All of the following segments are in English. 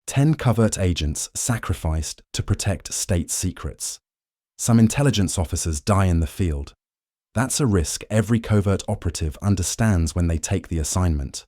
10 covert agents sacrificed to protect state secrets. Some intelligence officers die in the field. That's a risk every covert operative understands when they take the assignment.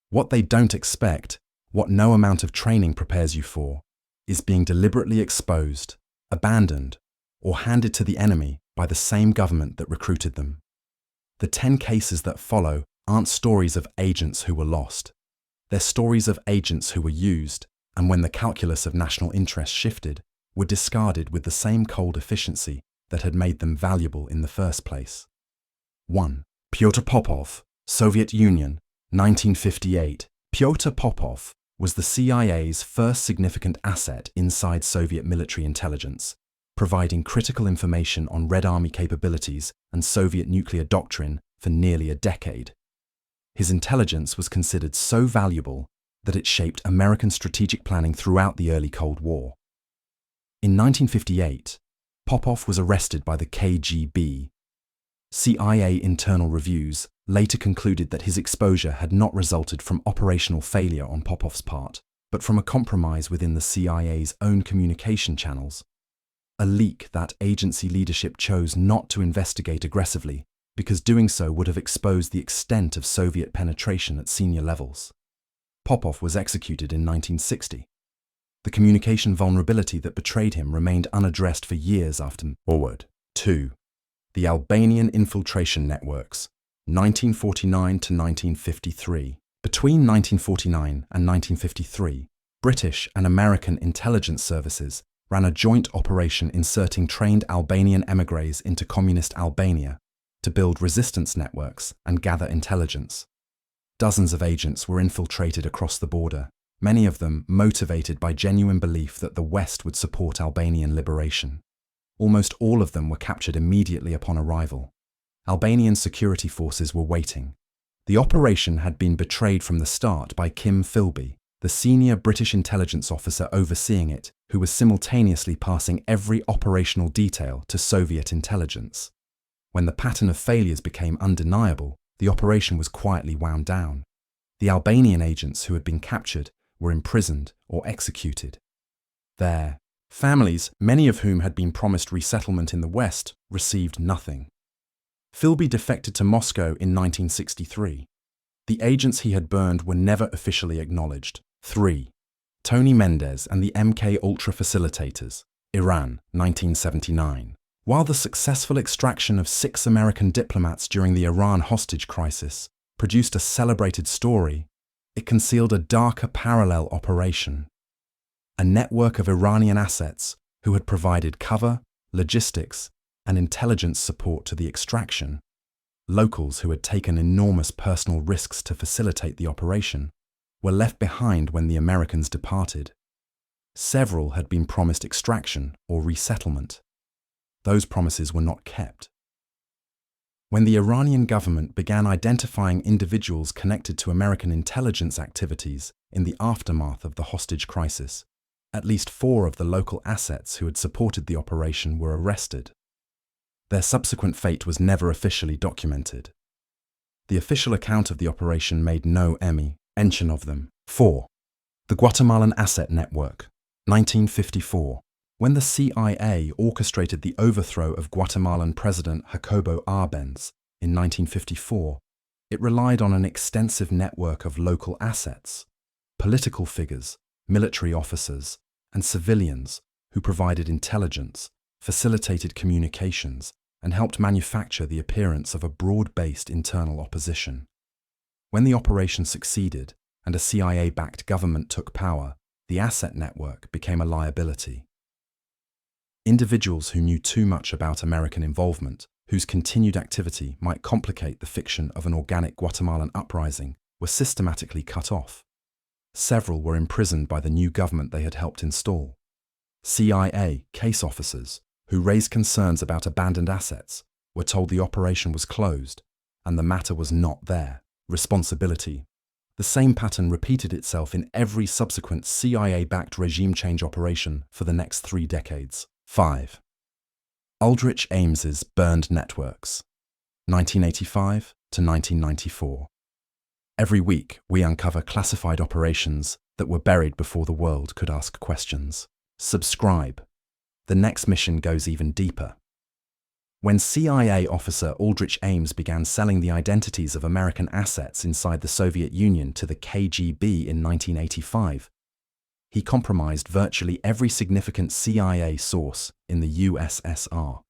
What they don't expect, what no amount of training prepares you for, is being deliberately exposed, abandoned, or handed to the enemy by the same government that recruited them. The 10 cases that follow aren't stories of agents who were lost. They're stories of agents who were used, and when the calculus of national interest shifted, were discarded with the same cold efficiency that had made them valuable in the first place. 1. Pota Popoff, Soviet Union, 1958. Pota Popoff was the CIA's first significant asset inside Soviet military intelligence, providing critical information on Red Army capabilities and Soviet nuclear doctrine for nearly a decade. His intelligence was considered so valuable that it shaped American strategic planning throughout the early Cold War. In 1958, Popoff was arrested by the KGB. CIA internal reviews later concluded that his exposure had not resulted from operational failure on Popoff's part, but from a compromise within the CIA's own communication channels. A leak that agency leadership chose not to investigate aggressively, because doing so would have exposed the extent of Soviet penetration at senior levels. Popoff was executed in 1960. The communication vulnerability that betrayed him remained unaddressed for years after. Forward. 2. The Albanian infiltration networks, 1949 to 1953. Between 1949 and 1953, British and American intelligence services ran a joint operation inserting trained Albanian émigrés into communist Albania to build resistance networks and gather intelligence. Dozens of agents were infiltrated across the border, many of them motivated by genuine belief that the West would support Albanian liberation. Almost all of them were captured immediately upon arrival. Albanian security forces were waiting. The operation had been betrayed from the start by Kim Philby, the senior British intelligence officer overseeing it, who was simultaneously passing every operational detail to Soviet intelligence. When the pattern of failures became undeniable, the operation was quietly wound down. The Albanian agents who had been captured were imprisoned or executed. Their families, many of whom had been promised resettlement in the West, received nothing. Philby defected to Moscow in 1963. The agents he had burned were never officially acknowledged. 3. Tony Mendez and the MK Ultra facilitators, Iran, 1979. While the successful extraction of 6 American diplomats during the Iran hostage crisis produced a celebrated story, it concealed a darker parallel operation. A network of Iranian assets who had provided cover, logistics, and intelligence support to the extraction. Locals who had taken enormous personal risks to facilitate the operation were left behind when the Americans departed. Several had been promised extraction or resettlement. Those promises were not kept. When the Iranian government began identifying individuals connected to American intelligence activities in the aftermath of the hostage crisis, at least 4 of the local assets who had supported the operation were arrested. Their subsequent fate was never officially documented. The official account of the operation made no mention of them. 4. The Guatemalan Asset Network, 1954. When the CIA orchestrated the overthrow of Guatemalan President Jacobo Arbenz in 1954, it relied on an extensive network of local assets, political figures, military officers, and civilians who provided intelligence, facilitated communications, and helped manufacture the appearance of a broad-based internal opposition. When the operation succeeded and a CIA-backed government took power, the asset network became a liability. Individuals who knew too much about American involvement, whose continued activity might complicate the fiction of an organic Guatemalan uprising, were systematically cut off. Several were imprisoned by the new government they had helped install. CIA case officers, who raised concerns about abandoned assets, were told the operation was closed and the matter was not their responsibility. The same pattern repeated itself in every subsequent CIA-backed regime change operation for the next 3 decades. 5. Aldrich Ames's Burned Networks, 1985 to 1994. Every week, we uncover classified operations that were buried before the world could ask questions. Subscribe. The next mission goes even deeper. When CIA officer Aldrich Ames began selling the identities of American assets inside the Soviet Union to the KGB in 1985, he compromised virtually every significant CIA source in the USSR.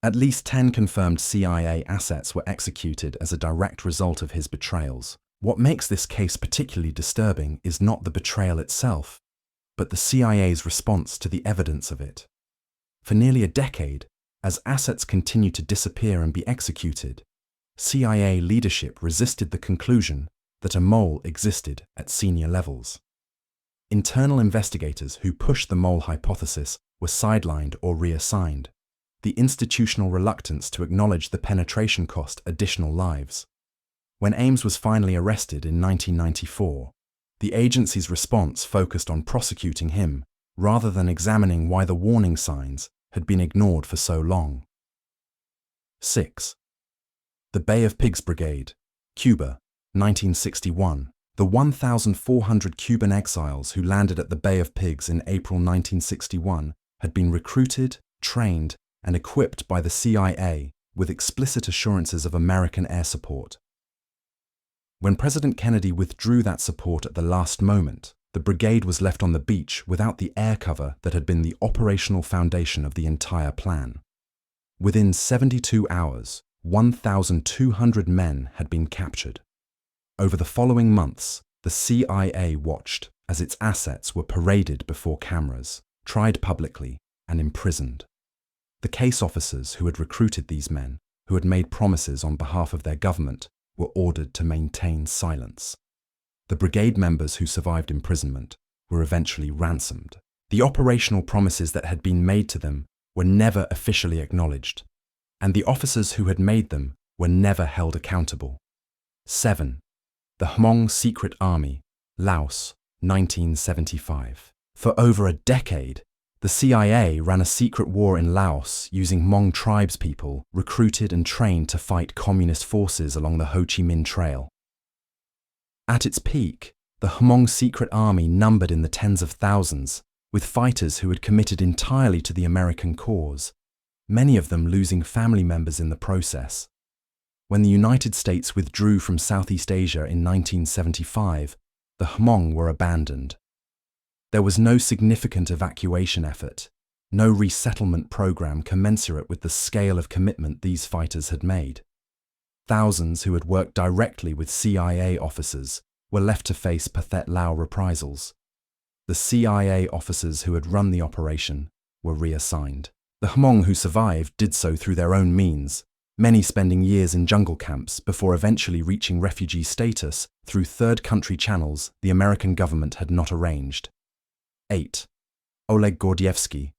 At least 10 confirmed CIA assets were executed as a direct result of his betrayals. What makes this case particularly disturbing is not the betrayal itself, but the CIA's response to the evidence of it. For nearly a decade, as assets continued to disappear and be executed, CIA leadership resisted the conclusion that a mole existed at senior levels. Internal investigators who pushed the mole hypothesis were sidelined or reassigned. The institutional reluctance to acknowledge the penetration cost additional lives. When Ames was finally arrested in 1994, the agency's response focused on prosecuting him rather than examining why the warning signs had been ignored for so long. 6. The Bay of Pigs Brigade, Cuba, 1961. The 1,400 Cuban exiles who landed at the Bay of Pigs in April 1961 had been recruited, trained, and equipped by the CIA with explicit assurances of American air support. When President Kennedy withdrew that support at the last moment, the brigade was left on the beach without the air cover that had been the operational foundation of the entire plan. Within 72 hours, 1,200 men had been captured. Over the following months, the CIA watched as its assets were paraded before cameras, tried publicly, and imprisoned. The case officers who had recruited these men, who had made promises on behalf of their government, were ordered to maintain silence. The brigade members who survived imprisonment were eventually ransomed. The operational promises that had been made to them were never officially acknowledged, and the officers who had made them were never held accountable. 7. The Hmong Secret Army, Laos, 1975. For over a decade, the CIA ran a secret war in Laos using Hmong tribespeople recruited and trained to fight communist forces along the Ho Chi Minh Trail. At its peak, the Hmong Secret Army numbered in the tens of thousands, with fighters who had committed entirely to the American cause, many of them losing family members in the process. When the United States withdrew from Southeast Asia in 1975, the Hmong were abandoned. There was no significant evacuation effort, no resettlement program commensurate with the scale of commitment these fighters had made. Thousands who had worked directly with CIA officers were left to face Pathet Lao reprisals. The CIA officers who had run the operation were reassigned. The Hmong who survived did so through their own means, many spending years in jungle camps before eventually reaching refugee status through third country channels the American government had not arranged. 8. Oleg Gordievsky,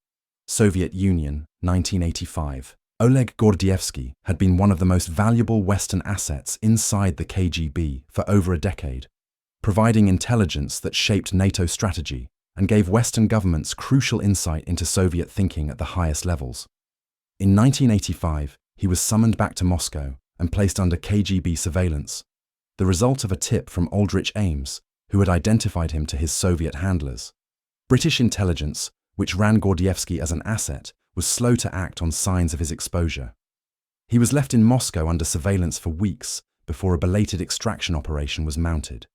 Soviet Union, 1985. Oleg Gordievsky had been one of the most valuable Western assets inside the KGB for over a decade, providing intelligence that shaped NATO strategy and gave Western governments crucial insight into Soviet thinking at the highest levels. In 1985, he was summoned back to Moscow and placed under KGB surveillance, the result of a tip from Aldrich Ames, who had identified him to his Soviet handlers. British intelligence, which ran Gordievsky as an asset, was slow to act on signs of his exposure. He was left in Moscow under surveillance for weeks before a belated extraction operation was mounted.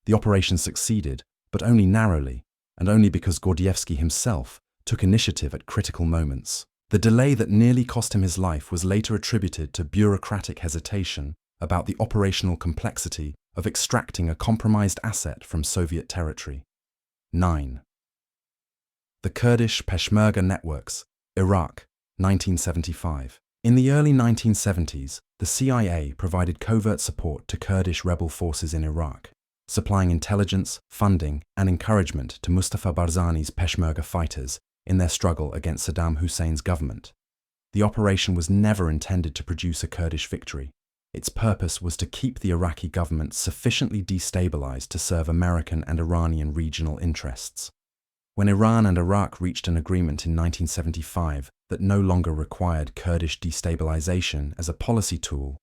The operation succeeded, but only narrowly, and only because Gordievsky himself took initiative at critical moments. The delay that nearly cost him his life was later attributed to bureaucratic hesitation about the operational complexity of extracting a compromised asset from Soviet territory. 9. The Kurdish Peshmerga networks, Iraq, 1975. In the early 1970s, the CIA provided covert support to Kurdish rebel forces in Iraq, supplying intelligence, funding, and encouragement to Mustafa Barzani's Peshmerga fighters in their struggle against Saddam Hussein's government. The operation was never intended to produce a Kurdish victory. Its purpose was to keep the Iraqi government sufficiently destabilized to serve American and Iranian regional interests. When Iran and Iraq reached an agreement in 1975 that no longer required Kurdish destabilization as a policy tool,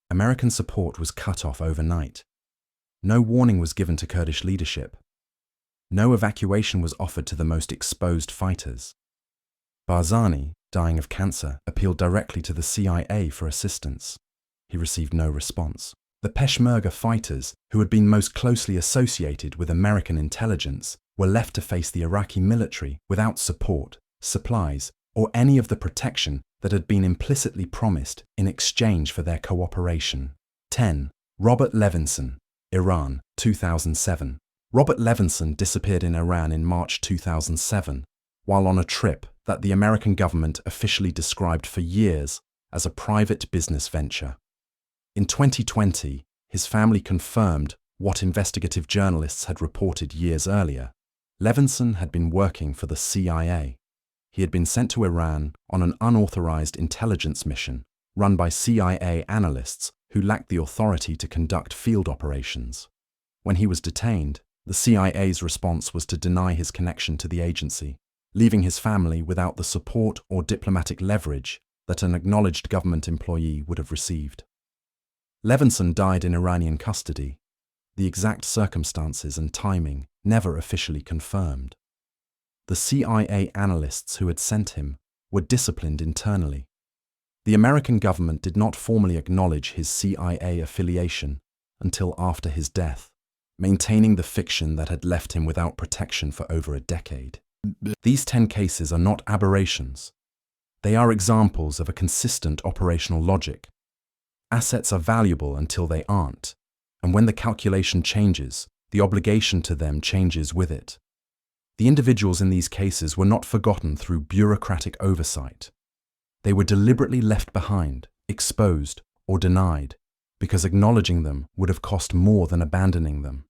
American support was cut off overnight. No warning was given to Kurdish leadership. No evacuation was offered to the most exposed fighters. Barzani, dying of cancer, appealed directly to the CIA for assistance. He received no response. The Peshmerga fighters, who had been most closely associated with American intelligence, were left to face the Iraqi military without support, supplies, or any of the protection that had been implicitly promised in exchange for their cooperation. 10. Robert Levinson, Iran, 2007. Robert Levinson disappeared in Iran in March 2007, while on a trip that the American government officially described for years as a private business venture. In 2020, his family confirmed what investigative journalists had reported years earlier. Levinson had been working for the CIA. He had been sent to Iran on an unauthorized intelligence mission run by CIA analysts who lacked the authority to conduct field operations. When he was detained, the CIA's response was to deny his connection to the agency, leaving his family without the support or diplomatic leverage that an acknowledged government employee would have received. Levinson died in Iranian custody, the exact circumstances and timing never officially confirmed. The CIA analysts who had sent him were disciplined internally. The American government did not formally acknowledge his CIA affiliation until after his death, maintaining the fiction that had left him without protection for over a decade. These 10 cases are not aberrations. They are examples of a consistent operational logic. Assets are valuable until they aren't, and when the calculation changes, the obligation to them changes with it. The individuals in these cases were not forgotten through bureaucratic oversight. They were deliberately left behind, exposed, or denied, because acknowledging them would have cost more than abandoning them.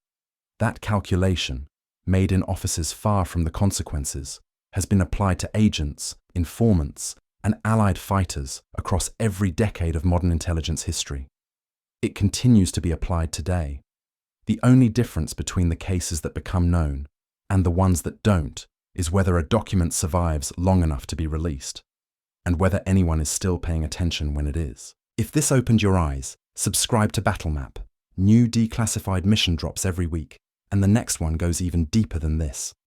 That calculation, made in offices far from the consequences, has been applied to agents, informants, and allied fighters across every decade of modern intelligence history. It continues to be applied today. The only difference between the cases that become known and the ones that don't is whether a document survives long enough to be released, and whether anyone is still paying attention when it is. If this opened your eyes, subscribe to Battlemap. New declassified mission drops every week, and the next one goes even deeper than this.